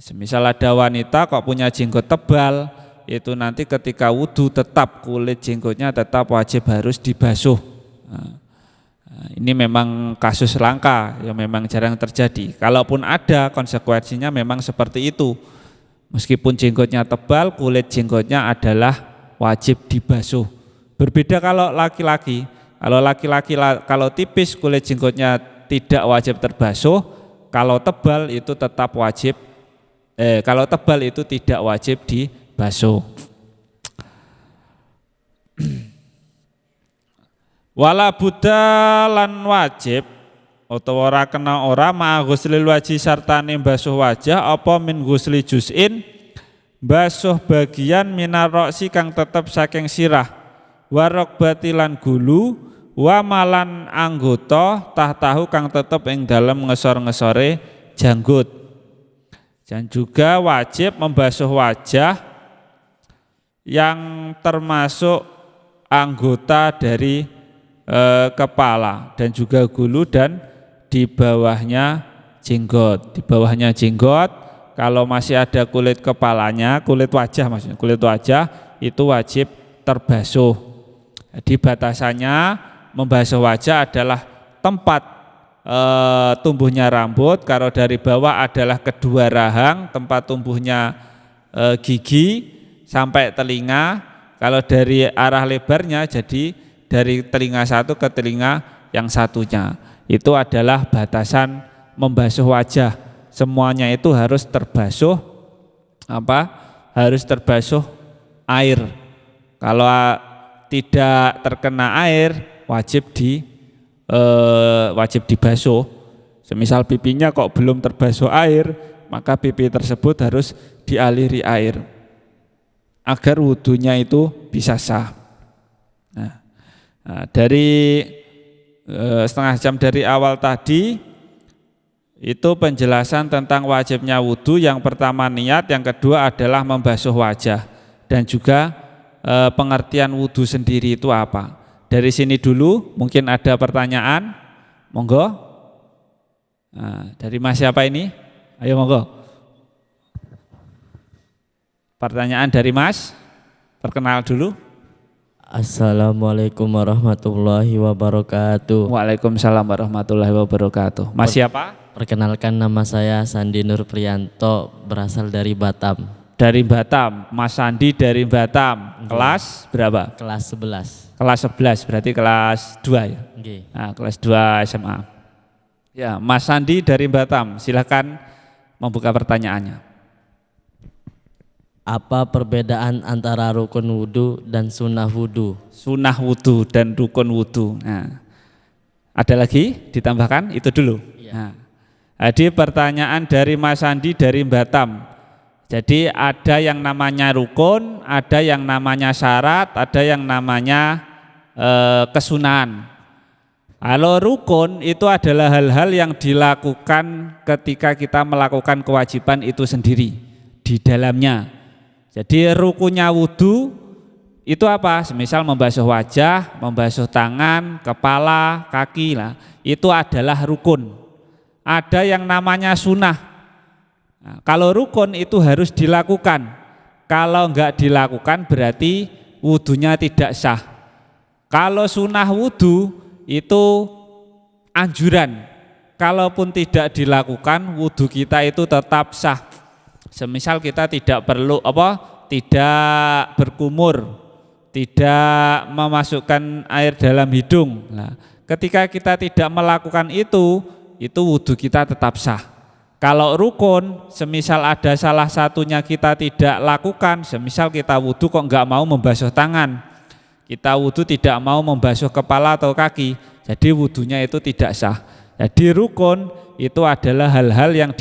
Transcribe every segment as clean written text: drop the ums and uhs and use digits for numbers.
Semisal ada wanita kok punya jenggot tebal, itu nanti ketika wudu tetap kulit jenggotnya tetap wajib harus dibasuh. Ini memang kasus langka yang memang jarang terjadi. Kalaupun ada, konsekuensinya memang seperti itu. Meskipun jenggotnya tebal, kulit jenggotnya adalah wajib dibasuh. Berbeda kalau laki-laki. Kalau laki-laki kalau tipis kulit jenggotnya tidak wajib terbasuh, kalau tebal itu tetap wajib. Kalau tebal itu tidak wajib dibasuh. Wala budda lan wajib utawa ora kena ora ma ghuslil wajhi sartane basuh wajah apa min ghusli juz'in basuh bagian minar roksi kang tetep saking sirah warok batilan gulu wa malan anggota tahtahu kang tetep ing dalem ngesor-ngesore janggut. Dan juga wajib membasuh wajah yang termasuk anggota dari kepala dan juga gulu dan di bawahnya jenggot. Di bawahnya jenggot kalau masih ada kulit kepalanya, kulit wajah maksudnya, kulit wajah itu wajib terbasuh. Jadi batasannya membasuh wajah adalah tempat tumbuhnya rambut, kalau dari bawah adalah kedua rahang, tempat tumbuhnya gigi sampai telinga, kalau dari arah lebarnya jadi dari telinga satu ke telinga yang satunya. Itu adalah batasan membasuh wajah. Semuanya itu harus terbasuh harus terbasuh air. Kalau tidak terkena air wajib dibasuh. Semisal pipinya kok belum terbasuh air, maka pipi tersebut harus dialiri air agar wudunya itu bisa sah. Dari setengah jam dari awal tadi itu penjelasan tentang wajibnya wudu. Yang pertama niat, yang kedua adalah membasuh wajah, dan juga pengertian wudu sendiri itu apa. Dari sini dulu, mungkin ada pertanyaan, monggo. Dari Mas siapa ini? Ayo monggo. Pertanyaan dari Mas, perkenal dulu. Assalamualaikum warahmatullahi wabarakatuh. Waalaikumsalam warahmatullahi wabarakatuh. Mas siapa? Perkenalkan, nama saya Sandi Nur Priyanto, berasal dari Batam. Dari Batam, Mas Sandi dari Batam. Kelas berapa? Kelas 11. Kelas 11, berarti kelas 2 ya? Nah, kelas 2 SMA. Ya, Mas Sandi dari Batam, silakan membuka pertanyaannya. Apa perbedaan antara rukun wudu dan sunnah wudu? Sunnah wudu dan rukun wudu. Nah, ada lagi ditambahkan itu dulu. Iya. Nah, jadi pertanyaan dari Mas Sandi dari Batam. Jadi ada yang namanya rukun, ada yang namanya syarat, ada yang namanya kesunahan. Kalau rukun itu adalah hal-hal yang dilakukan ketika kita melakukan kewajiban itu sendiri di dalamnya. Jadi rukunnya wudu itu apa? Semisal membasuh wajah, membasuh tangan, kepala, kaki lah, itu adalah rukun. Ada yang namanya sunnah. Nah, kalau rukun itu harus dilakukan. Kalau enggak dilakukan berarti wudunya tidak sah. Kalau sunnah wudu itu anjuran. Kalaupun tidak dilakukan, wudu kita itu tetap sah. Semisal kita tidak perlu tidak berkumur, tidak memasukkan air dalam hidung. Nah, ketika kita tidak melakukan itu wudu kita tetap sah. Kalau rukun, semisal ada salah satunya kita tidak lakukan, semisal kita wudu kok enggak mau membasuh tangan, kita wudu tidak mau membasuh kepala atau kaki, jadi wudunya itu tidak sah. Jadi rukun itu adalah hal-hal yang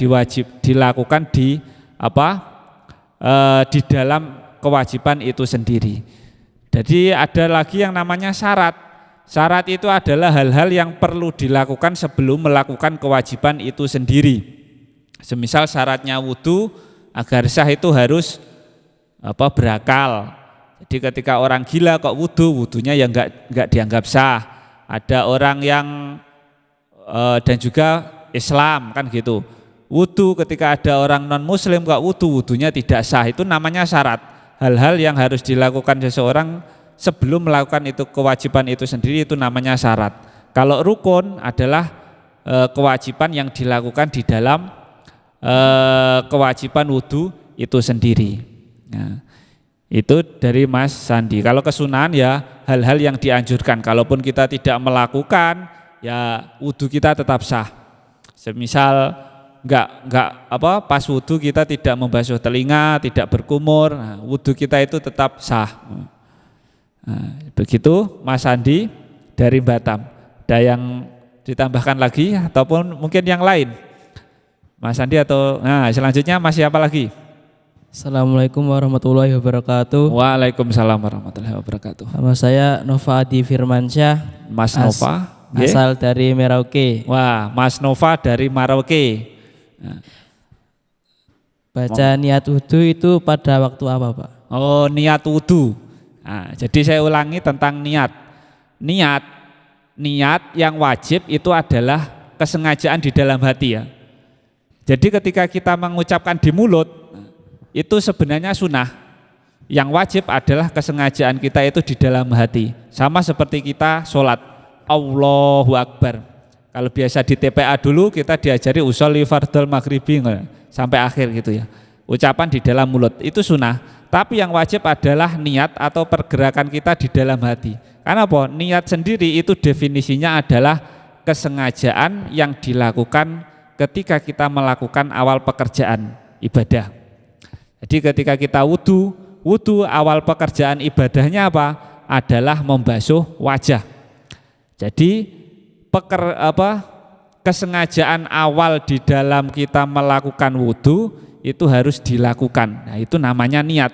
dilakukan di dalam kewajiban itu sendiri. Jadi ada lagi yang namanya syarat. Syarat itu adalah hal-hal yang perlu dilakukan sebelum melakukan kewajiban itu sendiri. Semisal syaratnya wudu agar sah itu harus berakal. Jadi ketika orang gila kok wudunya ya enggak dianggap sah. Ada orang yang dan juga Islam kan gitu. Wudu ketika ada orang non muslim kok wudunya tidak sah, itu namanya syarat. Hal-hal yang harus dilakukan seseorang sebelum melakukan itu kewajiban itu sendiri itu namanya syarat. Kalau rukun adalah kewajiban yang dilakukan di dalam kewajiban wudu itu sendiri. Nah, itu dari Mas Sandi. Kalau kesunahan ya hal-hal yang dianjurkan. Kalaupun kita tidak melakukan, ya wudu kita tetap sah. Semisal enggak pas wudu kita tidak membasuh telinga, tidak berkumur, nah, wudu kita itu tetap sah. Nah, begitu Mas Andi dari Batam. Ada yang ditambahkan lagi ataupun mungkin yang lain? Mas Andi atau selanjutnya Mas siapa lagi? Assalamualaikum warahmatullahi wabarakatuh. Waalaikumsalam warahmatullahi wabarakatuh. Nama saya Nova Adi Firmansyah. Mas Nova asal dari Merauke. Wah, Mas Nova dari Merauke. Baca niat wudu itu pada waktu apa, Pak? Oh, niat wudu. Nah, jadi saya ulangi tentang niat. Niat yang wajib itu adalah kesengajaan di dalam hati ya. Jadi ketika kita mengucapkan di mulut itu sebenarnya sunnah. Yang wajib adalah kesengajaan kita itu di dalam hati. Sama seperti kita sholat Allahu Akbar. Kalau biasa di TPA dulu kita diajari usolli fardhal maghribi sampai akhir gitu ya. Ucapan di dalam mulut itu sunnah. Tapi yang wajib adalah niat atau pergerakan kita di dalam hati. Karena apa? Niat sendiri itu definisinya adalah kesengajaan yang dilakukan ketika kita melakukan awal pekerjaan ibadah. Jadi ketika kita wudu awal pekerjaan ibadahnya apa? Adalah membasuh wajah. Jadi kesengajaan awal di dalam kita melakukan wudu itu harus dilakukan. Nah, itu namanya niat.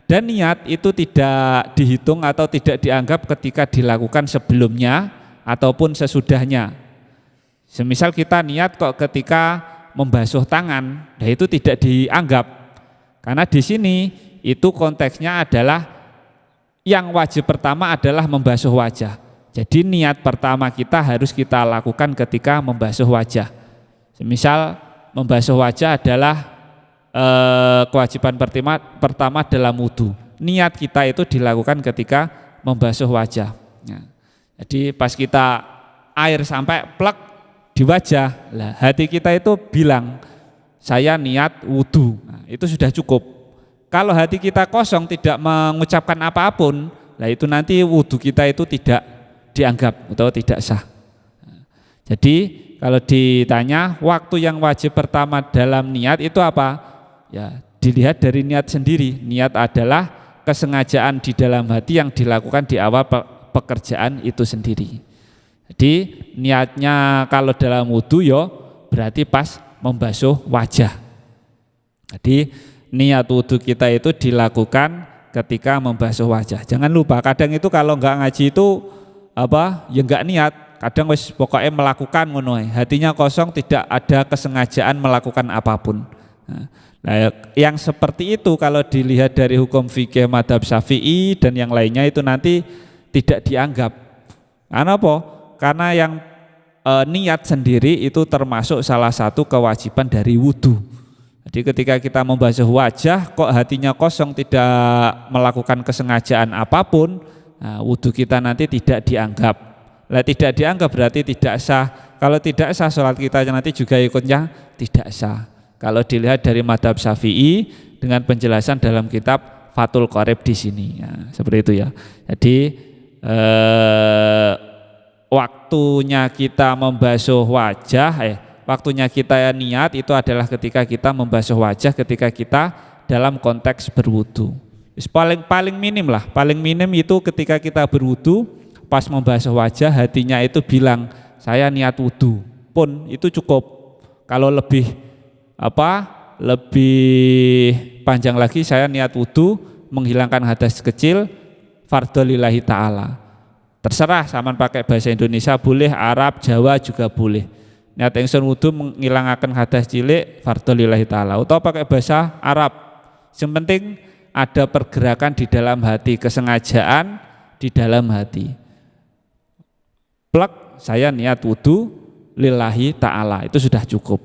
Dan niat itu tidak dihitung atau tidak dianggap ketika dilakukan sebelumnya ataupun sesudahnya. Semisal kita niat kok ketika membasuh tangan, nah itu tidak dianggap. Karena di sini itu konteksnya adalah yang wajib pertama adalah membasuh wajah. Jadi niat pertama kita harus kita lakukan ketika membasuh wajah. Misal membasuh wajah adalah kewajiban pertama dalam wudu. Niat kita itu dilakukan ketika membasuh wajah. Nah, jadi pas kita air sampai plek di wajah, lah hati kita itu bilang saya niat wudu. Nah, itu sudah cukup. Kalau hati kita kosong tidak mengucapkan apapun, lah itu nanti wudu kita itu tidak dianggap atau tidak sah. Jadi kalau ditanya waktu yang wajib pertama dalam niat itu apa? Ya dilihat dari niat sendiri. Niat adalah kesengajaan di dalam hati yang dilakukan di awal pekerjaan itu sendiri. Jadi niatnya kalau dalam wudu ya berarti pas membasuh wajah. Jadi niat wudu kita itu dilakukan ketika membasuh wajah. Jangan lupa kadang itu kalau enggak ngaji itu ya enggak niat, kadang wis pokoknya melakukan ngono, hatinya kosong, tidak ada kesengajaan melakukan apapun. Nah, yang seperti itu kalau dilihat dari hukum fikih mazhab Syafi'i dan yang lainnya itu nanti tidak dianggap. Karena apa? Karena yang niat sendiri itu termasuk salah satu kewajiban dari wudu. Jadi ketika kita membasuh wajah kok hatinya kosong, tidak melakukan kesengajaan apapun, nah, wudu kita nanti tidak dianggap. Lah tidak dianggap berarti tidak sah. Kalau tidak sah sholat kita nanti juga ikutnya tidak sah. Kalau dilihat dari mazhab Syafi'i dengan penjelasan dalam kitab Fathul Qorib di sini, ya, seperti itu ya. Jadi waktunya kita membasuh wajah, waktunya kita niat itu adalah ketika kita membasuh wajah, ketika kita dalam konteks berwudu. Paling minim itu ketika kita berwudu, pas membasuh wajah hatinya itu bilang saya niat wudu, pun itu cukup. Kalau lebih panjang lagi saya niat wudu menghilangkan hadas kecil fardhu lillahi ta'ala. Terserah sampean pakai bahasa Indonesia boleh, Arab, Jawa juga boleh. Niat ingsun wudu menghilangkan hadas cilik fardhu lillahi ta'ala, atau pakai bahasa Arab. Yang penting ada pergerakan di dalam hati, kesengajaan di dalam hati. Plek saya niat wudu lillahi ta'ala, itu sudah cukup.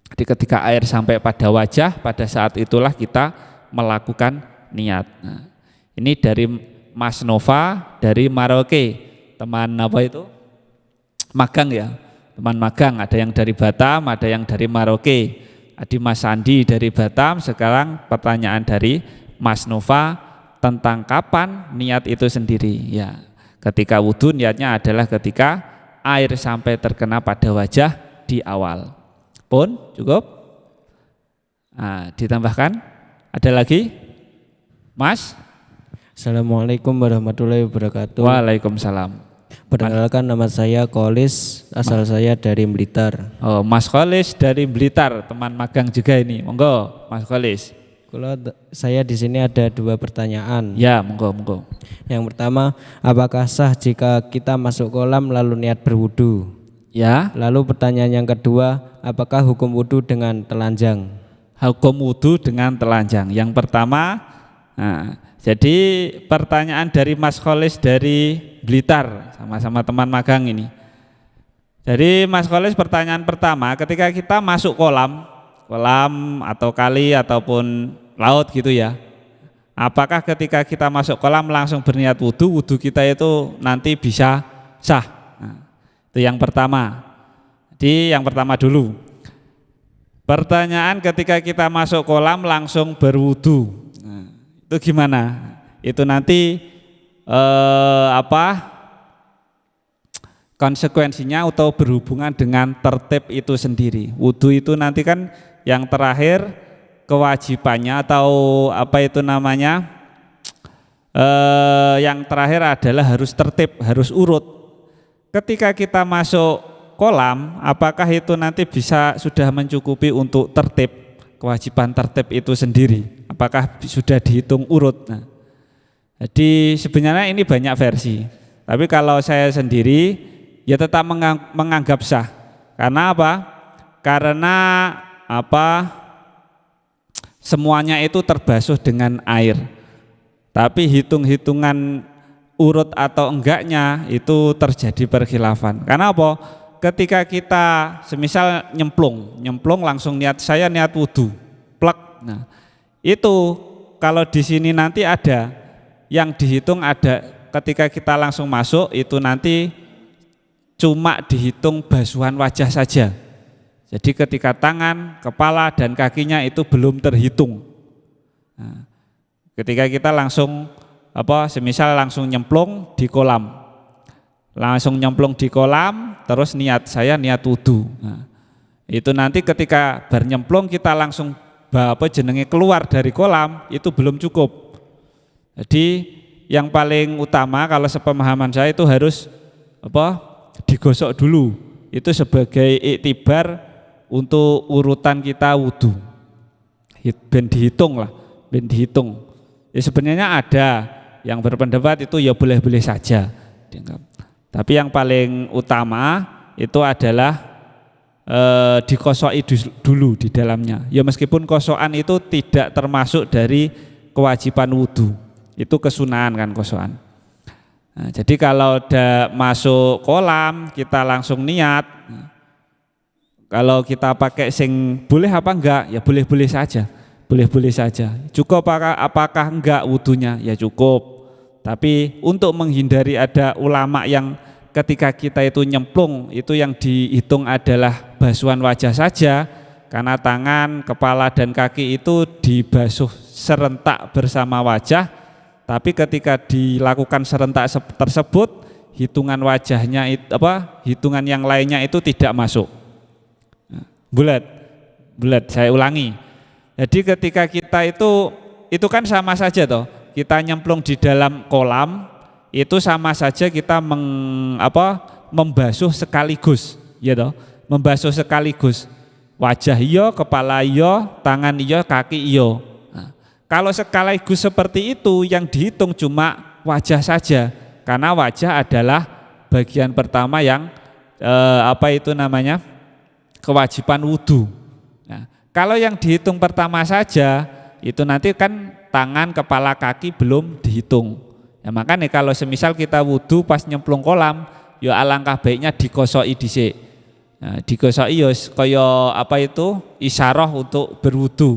Jadi ketika air sampai pada wajah, pada saat itulah kita melakukan niat. Nah, ini dari Mas Nova dari Maroke, teman apa itu? Magang ya, teman magang. Ada yang dari Batam, ada yang dari Maroke. Adi Mas Sandi dari Batam. Sekarang pertanyaan dari Mas Nova tentang kapan niat itu sendiri. Ya, ketika wudhu niatnya adalah ketika air sampai terkena pada wajah di awal. Pun cukup? Nah, ditambahkan? Ada lagi? Mas? Assalamualaikum warahmatullahi wabarakatuh. Waalaikumsalam. Perkenalkan, nama saya Kolis, asal saya dari Blitar. Oh, Mas Kolis dari Blitar, teman magang juga ini. Monggo, Mas Kolis. Kalau saya di sini ada 2 pertanyaan. Ya, monggo. Yang pertama, apakah sah jika kita masuk kolam lalu niat berwudu? Ya. Lalu pertanyaan yang kedua, apakah hukum wudu dengan telanjang? Hukum wudhu dengan telanjang. Yang pertama, nah, jadi pertanyaan dari Mas Kolis dari Blitar, sama-sama teman magang ini. Jadi Mas Kolis, pertanyaan pertama, ketika kita masuk kolam atau kali ataupun laut gitu ya, apakah ketika kita masuk kolam langsung berniat wudhu kita itu nanti bisa sah? Nah, itu yang pertama. Jadi yang pertama dulu. Pertanyaan ketika kita masuk kolam langsung berwudhu, nah, itu gimana? Itu nanti konsekuensinya atau berhubungan dengan tertib itu sendiri. Wudhu itu nanti kan yang terakhir kewajibannya atau yang terakhir adalah harus tertib, harus urut. Ketika kita masuk kolam, apakah itu nanti bisa sudah mencukupi untuk tertib, kewajiban tertib itu sendiri? Apakah sudah dihitung urut? Nah, jadi sebenarnya ini banyak versi. Tapi kalau saya sendiri ya tetap menganggap sah. Karena apa? Karena semuanya itu terbasuh dengan air. Tapi hitung-hitungan urut atau enggaknya itu terjadi perkhilafan. Karena apa? Ketika kita semisal nyemplung langsung saya niat wudhu, plek. Nah, itu kalau di sini nanti ada yang dihitung, ada ketika kita langsung masuk itu nanti cuma dihitung basuhan wajah saja. Jadi ketika tangan, kepala dan kakinya itu belum terhitung. Nah, ketika kita langsung semisal langsung nyemplung di kolam, terus saya niat wudhu. Nah, itu nanti ketika bernyemplung kita langsung keluar dari kolam itu belum cukup. Jadi yang paling utama kalau sepemahaman saya itu harus digosok dulu. Itu sebagai iktibar untuk urutan kita wudhu. Ben dihitung. Ya sebenarnya ada yang berpendapat itu ya boleh-boleh saja. Tapi yang paling utama itu adalah dikosoki dulu di dalamnya. Ya meskipun kosokan itu tidak termasuk dari kewajiban wudhu, itu kesunahan kan kosokan. Nah, jadi kalau udah masuk kolam kita langsung niat. Kalau kita pakai sing boleh apa enggak? Ya boleh-boleh saja. Boleh-boleh saja. Cukup apakah enggak wudhunya? Ya cukup. Tapi untuk menghindari ada ulama yang ketika kita itu nyemplung itu yang dihitung adalah basuhan wajah saja, karena tangan, kepala dan kaki itu dibasuh serentak bersama wajah, tapi ketika dilakukan serentak tersebut hitungan wajahnya hitungan yang lainnya itu tidak masuk. Bulat, saya ulangi. Jadi ketika kita itu kan sama saja toh, kita nyemplung di dalam kolam itu sama saja kita membasuh sekaligus, ya toh, membasuh sekaligus. Wajah iyo, kepala iyo, tangan iyo, kaki iyo. Nah, kalau sekaligus seperti itu yang dihitung cuma wajah saja, karena wajah adalah bagian pertama yang kewajiban wudhu. Nah, kalau yang dihitung pertama saja itu nanti kan tangan, kepala, kaki belum dihitung. Ya makanya kalau semisal kita wudhu pas nyemplung kolam, ya alangkah baiknya dikosoki dhisik. Nah, digosoki ya kaya apa itu isyarah untuk berwudu.